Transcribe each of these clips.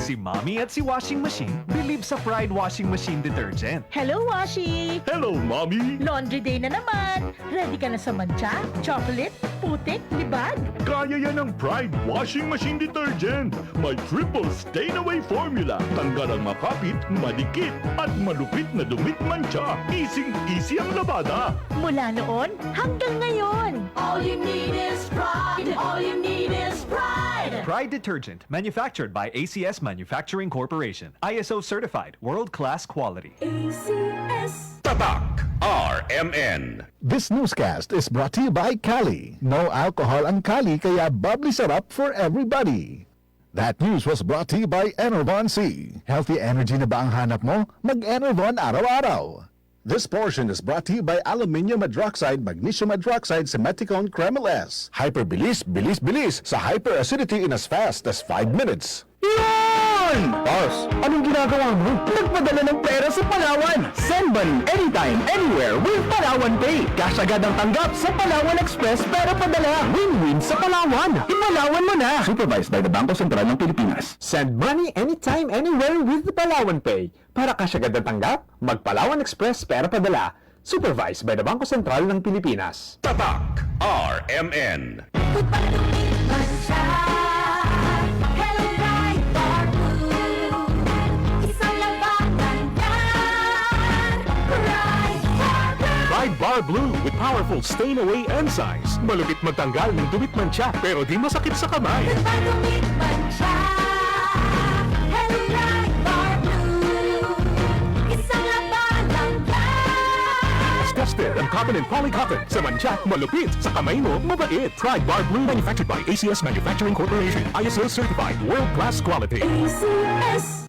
Si Mommy at si Washing Machine believe sa Pride Washing Machine Detergent. Hello, Washi! Hello, Mommy! Laundry day na naman! Ready ka na sa mancha, chocolate, putik, libag? Kaya yan ang Pride Washing Machine Detergent. May triple stain-away formula. Tanggal ang makapit, madikit, at malupit na dumit mancha. Easy ang labada. Mula noon hanggang ngayon. All you need is pride. All you need is pride. Pride Detergent, manufactured by ACS Manufacturing Corporation. ISO certified, world-class quality. ACS. Tatak RMN. This newscast is brought to you by Cali. No alcohol ang Cali kaya bubbly sarap for everybody. That news was brought to you by Enervon C. Healthy energy na ba ang hanap mo? Mag-Enervon araw-araw. This portion is brought to you by Aluminium Hydroxide, Magnesium Hydroxide, Simeticone Kreml S. Hyperbilis, bilis sa hyperacidity in as fast as 5 minutes. Yan! Boss, anong ginagawa mo? Nagpadala ng pera sa Palawan! Send money anytime, anywhere with Palawan Pay! Cash agad ang tanggap sa Palawan Express pero padala! Win-win sa Palawan! Ipalawan mo na! Supervised by the Bangko Sentral ng Pilipinas. Send money anytime, anywhere with Palawan Pay. Para cash agad ang tanggap, mag-Palawan Express pero padala. Supervised by the Bangko Sentral ng Pilipinas. Tatak RMN. Hello, Pride Bar Blue. Isang labanan yan. Pride Bar Blue. Pride Bar Blue with powerful stain-away enzymes. Malupit magtanggal ng dumit mancha pero di masakit sa kamay. Nagpagumit man siya. Hello, Pride Bar Blue. Isang labanan yan. Tested ang cotton and polycotton. Sa mancha, malupit. Sa kamay mo, mabait. Pride Bar Blue manufactured by ACS Manufacturing Corporation. ISO certified, world-class quality. ACS.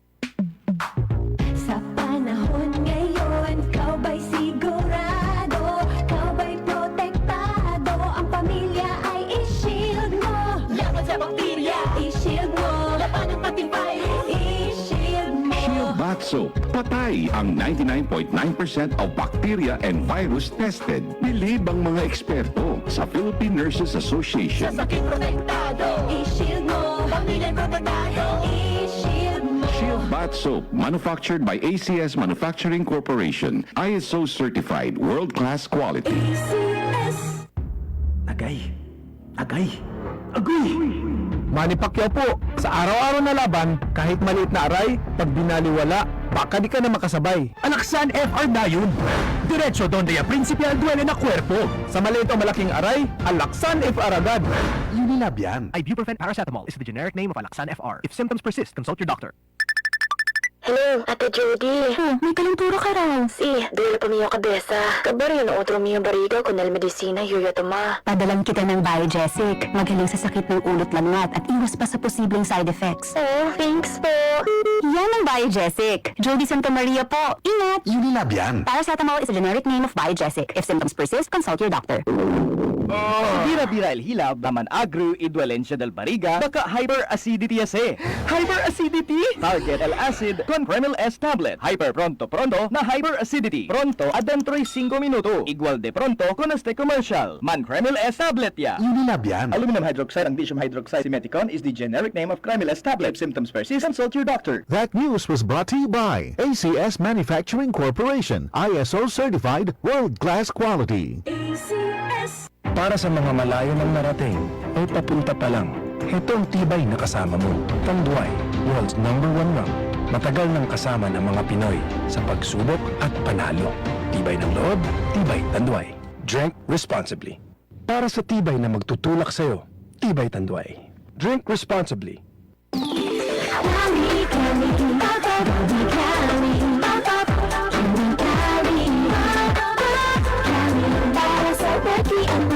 Sa panahon ngayon, ikaw ba'y sigurado? Ikaw ba'y protektado? Ang pamilya ay i-shield mo. Laban sa bakterya, i-shield mo. Laban ng patibay, i-shield mo. Shield Bath Soap. Patay ang 99.9% of bacteria and virus tested. Bilib ang mga eksperto sa Philippine Nurses Sa Association. sakit protektado, i-shield mo. Pamilya'y protektado, i-shield mo. Shield Bath Soap, manufactured by ACS Manufacturing Corporation. ISO certified, world-class quality. ACS. Agay! Agay! Agoy! Manny Pacquiao po, sa araw-araw na laban, kahit maliit na aray, pag binaliwala, baka di ka na makasabay. Alaksan FR na yun! Diretso donde ya principal duele na cuerpo. Sa maliit o malaking aray, Alaksan FR agad. Unilab yan. Ibuprofen paracetamol is the generic name of Alaxan FR. If symptoms persist, consult your doctor. Hello, Ate Judy. May kalinturo ka raw. Si, dulo pa miyo kabesa. Kabari na otro miyo bariga con el medicina yuya toma. Padalan kita ng Biogesic. Magaling sa sakit ng ulot langat at iwas pa sa posibleng side effects. Oh, thanks po. Yan ang Biogesic. Jody Santa Maria po. Ingat! Unilab yan. Paracetamol is a generic name of Biogesic. If symptoms persist, consult your doctor. Bira-bira el hilab, daman agro, idwalensya del bariga, baka hyperacidity ase. Hyperacidity? Target el acid con Kreml S tablet. Hyper pronto na hyperacidity. Pronto adentro 5 minuto. Igual de pronto con este commercial. Man Kreml S tablet ya. Unilab yan. Aluminum hydroxide and lithium hydroxide simeticone is the generic name of Kreml S tablet. If symptoms persist, consult your doctor. That news was brought to you by ACS Manufacturing Corporation. ISO certified, world-class quality. ACS. Para sa mga malayo ng narating, ay papunta pa lang. Ito ang tibay na kasama mo. Tanduay, world's #1 rum. Matagal nang kasama ng mga Pinoy sa pagsubok at panalo. Tibay ng loob, tibay Tanduay. Drink responsibly. Para sa tibay na magtutulak sa'yo, tibay Tanduay. Drink responsibly. Cali, Cali, Papa, Cali, Cali, Papa, Cali, Cali, Papa, Cali, para sa bati ang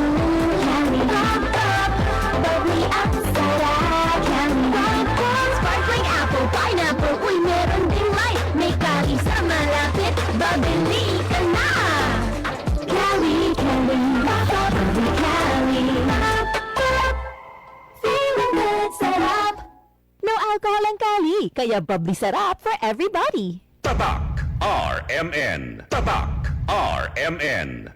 Cali, Papa, bubbly at sarap, Cali, Papa, sparkling apple, pineapple, uy, meron ding light, may Cali sa malapit, babili ka na. Cali, Cali, Papa, Cali, Cali, Papa, feeling good, sarap. No alcohol ang Cali, kaya bubbly sarap for everybody. Tatak RMN. Tatak RMN.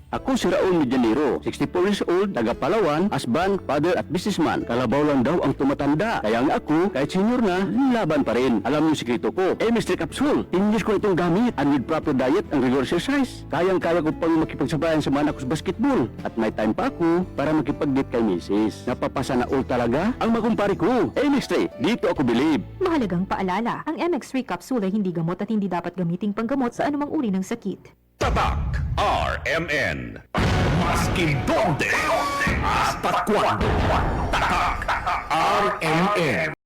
Ako si Raul Medianero, 64 years old, taga Palawan, husband, father at businessman. Kalabaw lang daw ang tumatanda. Kaya nga ako, kahit senior na, laban pa rin. Alam niyo sikreto ko, Mr. Capsule. 10 years ko itong gamit. And with proper diet and regular exercise, kayang-kaya ko pang makipagsabayan sa mga anak ko sa basketball. At may time pa ako para makipag-date kay Mrs. Napapasa na all talaga ang makumpari ko. MX3, dito ako believe. Mahalagang paalala, ang MX3 capsule ay hindi gamot at hindi dapat gamiting panggamot sa anumang uri ng sakit. Tatak RMN. Maskin donde hasta cuando. Tatak RMN.